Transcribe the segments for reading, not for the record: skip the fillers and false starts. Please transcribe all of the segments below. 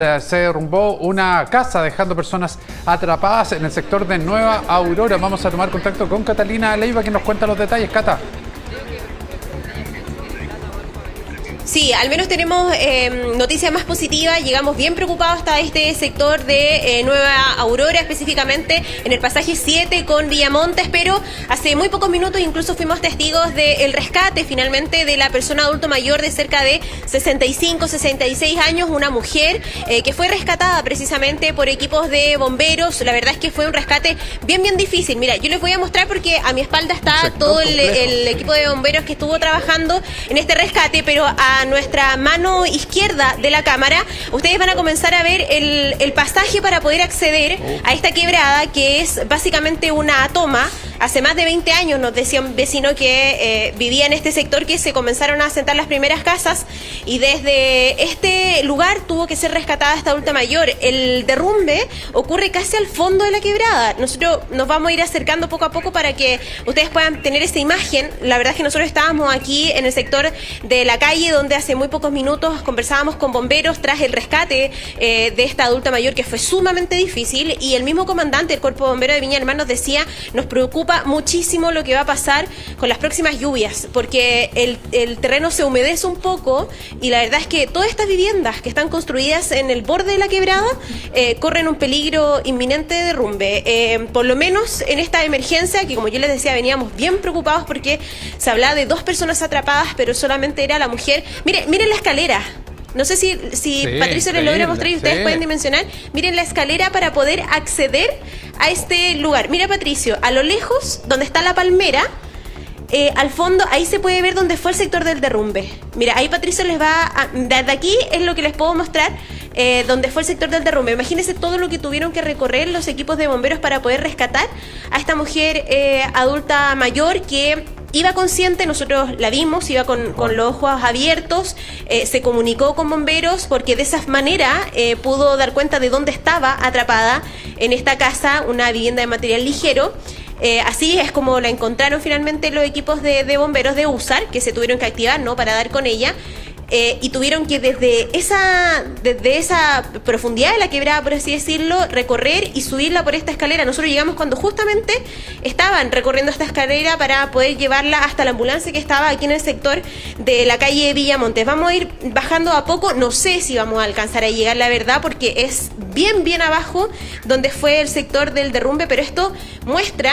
Se derrumbó una casa dejando personas atrapadas en el sector de Nueva Aurora. Vamos a tomar contacto con Catalina Leiva, que nos cuenta los detalles. Cata. Sí, al menos tenemos noticias más positivas. Llegamos bien preocupados hasta este sector de Nueva Aurora, específicamente en el pasaje 7 con Villamontes, pero hace muy pocos minutos incluso fuimos testigos del rescate finalmente de la persona adulto mayor de cerca de 65, 66 años, una mujer que fue rescatada precisamente por equipos de bomberos. La verdad es que fue un rescate bien difícil. Mira, yo les voy a mostrar porque a mi espalda está todo el equipo de bomberos que estuvo trabajando en este rescate, pero a nuestra mano izquierda de la cámara ustedes van a comenzar a ver el pasaje para poder acceder a esta quebrada, que es básicamente una toma. Hace más de 20 años nos decía un vecino que vivía en este sector que se comenzaron a asentar las primeras casas, y desde este lugar tuvo que ser rescatada esta adulta mayor. El derrumbe ocurre casi al fondo de la quebrada. Nosotros nos vamos a ir acercando poco a poco para que ustedes puedan tener esta imagen. La verdad es que nosotros estábamos aquí en el sector de la calle, donde hace muy pocos minutos conversábamos con bomberos tras el rescate de esta adulta mayor, que fue sumamente difícil, y el mismo comandante del Cuerpo de Bomberos de Viña del Mar nos decía: nos preocupa muchísimo lo que va a pasar con las próximas lluvias, porque el terreno se humedece un poco, y la verdad es que todas estas viviendas que están construidas en el borde de la quebrada corren un peligro inminente de derrumbe. Por lo menos en esta emergencia, que como yo les decía, veníamos bien preocupados porque se hablaba de 2 personas atrapadas, pero solamente era la mujer. Miren la escalera. No sé si Patricio les logra mostrar y ustedes pueden dimensionar. Miren la escalera para poder acceder a este lugar. Mira, Patricio, a lo lejos, donde está la palmera, al fondo, ahí se puede ver dónde fue el sector del derrumbe. Mira, ahí Patricio les va a... Desde aquí es lo que les puedo mostrar, donde fue el sector del derrumbe. Imagínense todo lo que tuvieron que recorrer los equipos de bomberos para poder rescatar a esta mujer adulta mayor que iba consciente. Nosotros la vimos, iba con los ojos abiertos, se comunicó con bomberos porque de esa manera pudo dar cuenta de dónde estaba atrapada en esta casa, una vivienda de material ligero. Así es como la encontraron finalmente los equipos de bomberos de USAR, que se tuvieron que activar, ¿no?, para dar con ella. Y tuvieron que desde esa profundidad de la quebrada, por así decirlo, recorrer y subirla por esta escalera. Nosotros llegamos cuando justamente estaban recorriendo esta escalera para poder llevarla hasta la ambulancia que estaba aquí en el sector de la calle Villamontes. Vamos a ir bajando a poco, no sé si vamos a alcanzar a llegar, la verdad, porque es bien abajo donde fue el sector del derrumbe, pero esto muestra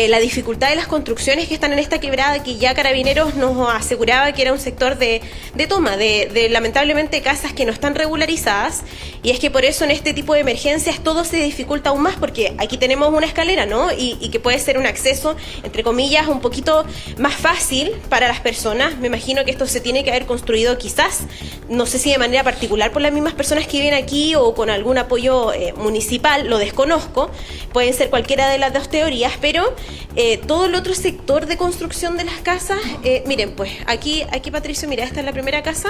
la dificultad de las construcciones que están en esta quebrada, que ya Carabineros nos aseguraba que era un sector de toma, de lamentablemente casas que no están regularizadas, y es que por eso en este tipo de emergencias todo se dificulta aún más, porque aquí tenemos una escalera, ¿no?, y que puede ser un acceso, entre comillas, un poquito más fácil para las personas. Me imagino que esto se tiene que haber construido quizás, no sé si de manera particular por las mismas personas que viven aquí o con algún apoyo municipal, lo desconozco, pueden ser cualquiera de las dos teorías, pero todo el otro sector de construcción de las casas, miren, pues aquí Patricio, mira, esta es la primera casa,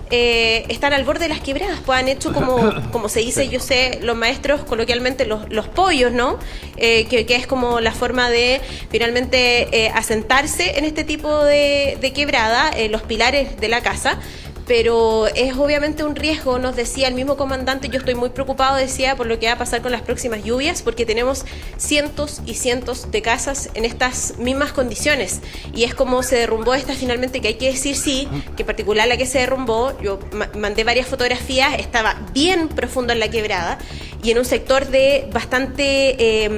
están al borde de las quebradas, pues han hecho como se dice, yo sé, los maestros coloquialmente, los pollos, ¿no?, que es como la forma de finalmente asentarse en este tipo de quebrada, los pilares de la casa. Pero es obviamente un riesgo, nos decía el mismo comandante. Yo estoy muy preocupado, decía, por lo que va a pasar con las próximas lluvias, porque tenemos cientos y cientos de casas en estas mismas condiciones, y es como se derrumbó esta finalmente, que hay que decir sí, que en particular la que se derrumbó, yo mandé varias fotografías, estaba bien profundo en la quebrada y en un sector de bastante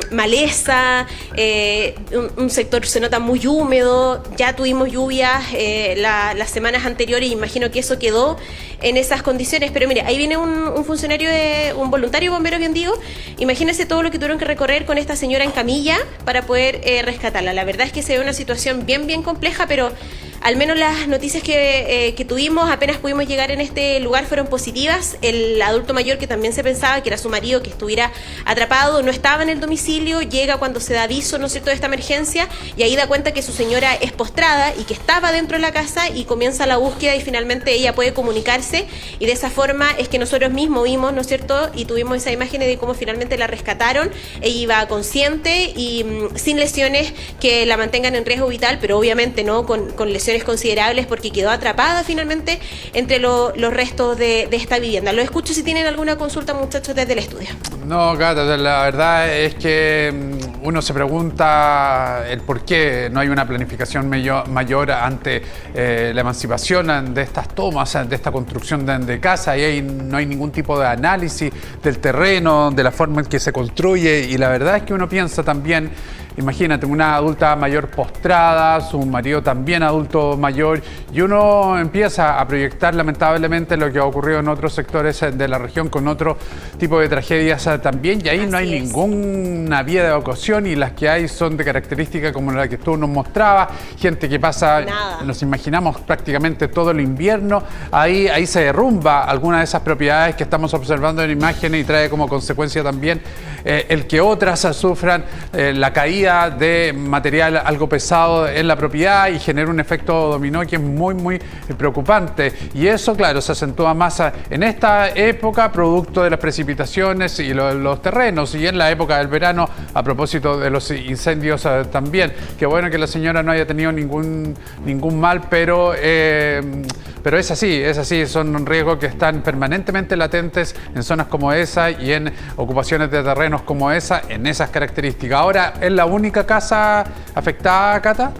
maleza, un sector se nota muy húmedo. Ya tuvimos lluvias las semanas anteriores, imagino que eso quedó en esas condiciones. Pero mire, ahí viene un funcionario, un voluntario bombero, bien digo. Imagínense todo lo que tuvieron que recorrer con esta señora en camilla para poder rescatarla. La verdad es que se ve una situación bien compleja, pero al menos las noticias que tuvimos apenas pudimos llegar en este lugar fueron positivas. El adulto mayor, que también se pensaba que era su marido que estuviera atrapado, no estaba en el domicilio, llega cuando se da aviso, ¿no es cierto?, de esta emergencia, y ahí da cuenta que su señora es postrada y que estaba dentro de la casa, y comienza la búsqueda y finalmente ella puede comunicarse, y de esa forma es que nosotros mismos vimos, ¿no es cierto?, y tuvimos esa imagen de cómo finalmente la rescataron. Ella iba consciente y sin lesiones que la mantengan en riesgo vital, pero obviamente no con lesiones dimensiones considerables porque quedó atrapada finalmente entre los restos de esta vivienda. Los escucho si tienen alguna consulta, muchachos, desde el estudio. No, Cata, la verdad es que uno se pregunta el por qué no hay una planificación mayor ante la emancipación de estas tomas, de esta construcción de casa, y ahí no hay ningún tipo de análisis del terreno, de la forma en que se construye, y la verdad es que uno piensa también, imagínate, una adulta mayor postrada, su marido también adulto mayor, y uno empieza a proyectar lamentablemente lo que ha ocurrido en otros sectores de la región con otro tipo de tragedias también, y ahí no hay ninguna vía de evacuación, y las que hay son de características como la que tú nos mostrabas, gente que pasa, nos imaginamos prácticamente todo el invierno, ahí se derrumba alguna de esas propiedades que estamos observando en imágenes y trae como consecuencia también el que otras sufran la caída de material algo pesado en la propiedad y genera un efecto dominó que es muy preocupante. Y eso, claro, se acentúa más en esta época producto de las precipitaciones y los terrenos, y en la época del verano a propósito de los incendios también. Qué bueno que la señora no haya tenido ningún mal, pero es así, son riesgos que están permanentemente latentes en zonas como esa y en ocupaciones de terrenos como esa, en esas características. Ahora, ¿es la única casa afectada, Cata?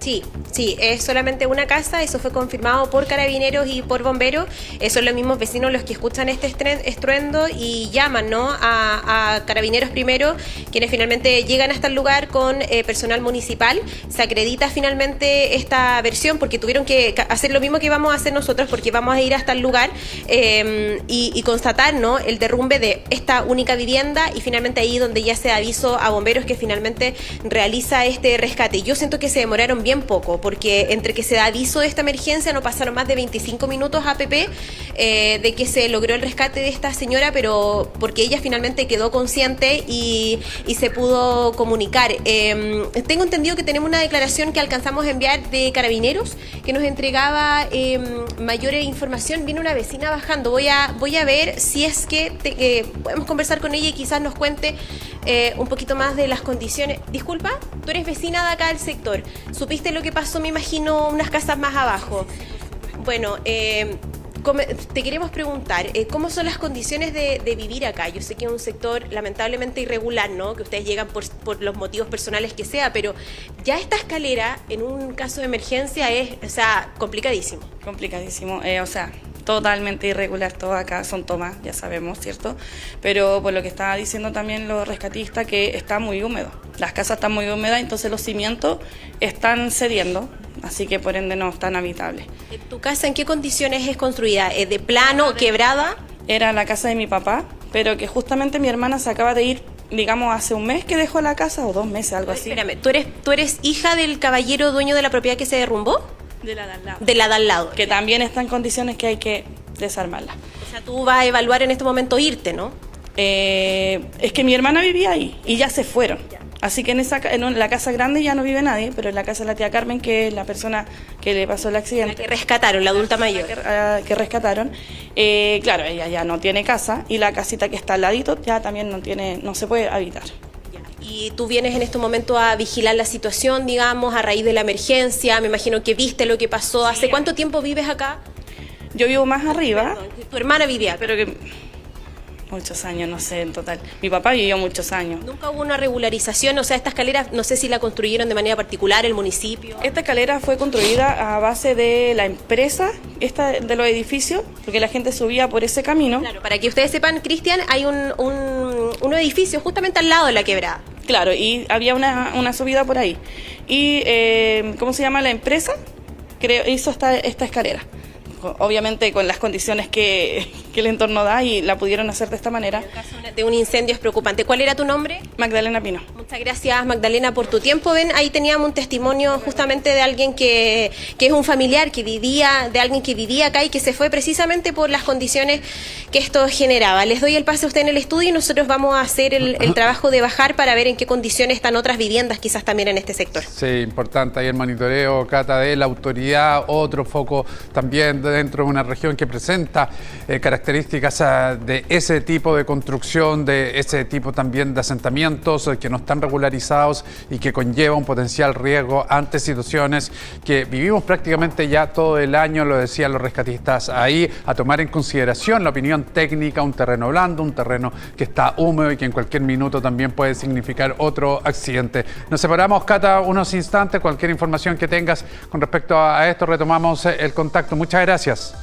Sí, es solamente una casa, eso fue confirmado por carabineros y por bomberos. Son los mismos vecinos los que escuchan este estruendo y llaman, ¿no?, a carabineros primero, quienes finalmente llegan hasta el lugar con personal municipal. Se acredita finalmente esta versión porque tuvieron que hacer lo mismo que vamos a hacer nosotros, porque vamos a ir hasta el lugar y constatar, ¿no?, el derrumbe de esta única vivienda, y finalmente ahí donde ya se avisó a bomberos que finalmente realiza este rescate. Yo siento que se demoraron bien poco, porque entre que se da aviso de esta emergencia no pasaron más de 25 minutos APP de que se logró el rescate de esta señora, pero porque ella finalmente quedó consciente y se pudo comunicar. Tengo entendido que tenemos una declaración que alcanzamos a enviar de carabineros que nos entregaba mayor información. Viene una vecina bajando, voy a ver si es que podemos conversar con ella y quizás nos cuente un poquito más de las condiciones. Disculpa, tú eres vecina de acá del sector, ¿supiste lo que pasó? Me imagino unas casas más abajo. Bueno, te queremos preguntar, ¿cómo son las condiciones de vivir acá? Yo sé que es un sector lamentablemente irregular, ¿no?, que ustedes llegan por los motivos personales que sea, pero ya esta escalera en un caso de emergencia es, o sea, complicadísimo. Complicadísimo, totalmente irregular, todo acá son tomas, ya sabemos, ¿cierto? Pero por lo que estaba diciendo también los rescatistas, que está muy húmedo, las casas están muy húmedas, entonces los cimientos están cediendo, así que por ende no están habitables. ¿Tu casa en qué condiciones es construida? ¿De plano, quebrada? Era la casa de mi papá, pero que justamente mi hermana se acaba de ir, digamos, hace un mes que dejó la casa, o 2 meses, algo así. Espérame, ¿tú eres hija del caballero dueño de la propiedad que se derrumbó? De la de al lado. De la de al lado. Que también está en condiciones que hay que desarmarla. O sea, tú vas a evaluar en este momento irte, ¿no? Es que mi hermana vivía ahí y ya se fueron. Así que en la casa grande ya no vive nadie, pero en la casa de la tía Carmen, que es la persona que le pasó el accidente. La que rescataron, la adulta mayor. Que rescataron. Claro, ella ya no tiene casa, y la casita que está al ladito ya también no se puede habitar. Y tú vienes en este momento a vigilar la situación, digamos, a raíz de la emergencia. Me imagino que viste lo que pasó. ¿Hace cuánto tiempo vives acá? Yo vivo más arriba. Perdón, tu hermana vivía acá. Pero que muchos años, no sé, en total. Mi papá vivió muchos años. ¿Nunca hubo una regularización? O sea, esta escalera, no sé si la construyeron de manera particular el municipio. Esta escalera fue construida a base de la empresa, de los edificios, porque la gente subía por ese camino. Claro, para que ustedes sepan, Cristian, hay un edificio justamente al lado de la quebrada. Claro, y había una subida por ahí. Y, ¿cómo se llama la empresa? Hizo esta escalera. Obviamente con las condiciones que el entorno da, y la pudieron hacer de esta manera. En el caso de un incendio es preocupante. ¿Cuál era tu nombre? Magdalena Pino. Muchas gracias, Magdalena, por tu tiempo. Ven, ahí teníamos un testimonio justamente de alguien que es un familiar de alguien que vivía acá y que se fue precisamente por las condiciones que esto generaba. Les doy el pase a usted en el estudio y nosotros vamos a hacer el trabajo de bajar para ver en qué condiciones están otras viviendas quizás también en este sector. Sí, importante ahí el monitoreo, Cata, de la autoridad, otro foco también dentro de una región que presenta características de ese tipo de construcción, de ese tipo también de asentamientos que no están están regularizados y que conlleva un potencial riesgo ante situaciones que vivimos prácticamente ya todo el año, lo decían los rescatistas ahí, a tomar en consideración la opinión técnica, un terreno blando, un terreno que está húmedo y que en cualquier minuto también puede significar otro accidente. Nos separamos, Cata, unos instantes. Cualquier información que tengas con respecto a esto, retomamos el contacto. Muchas gracias.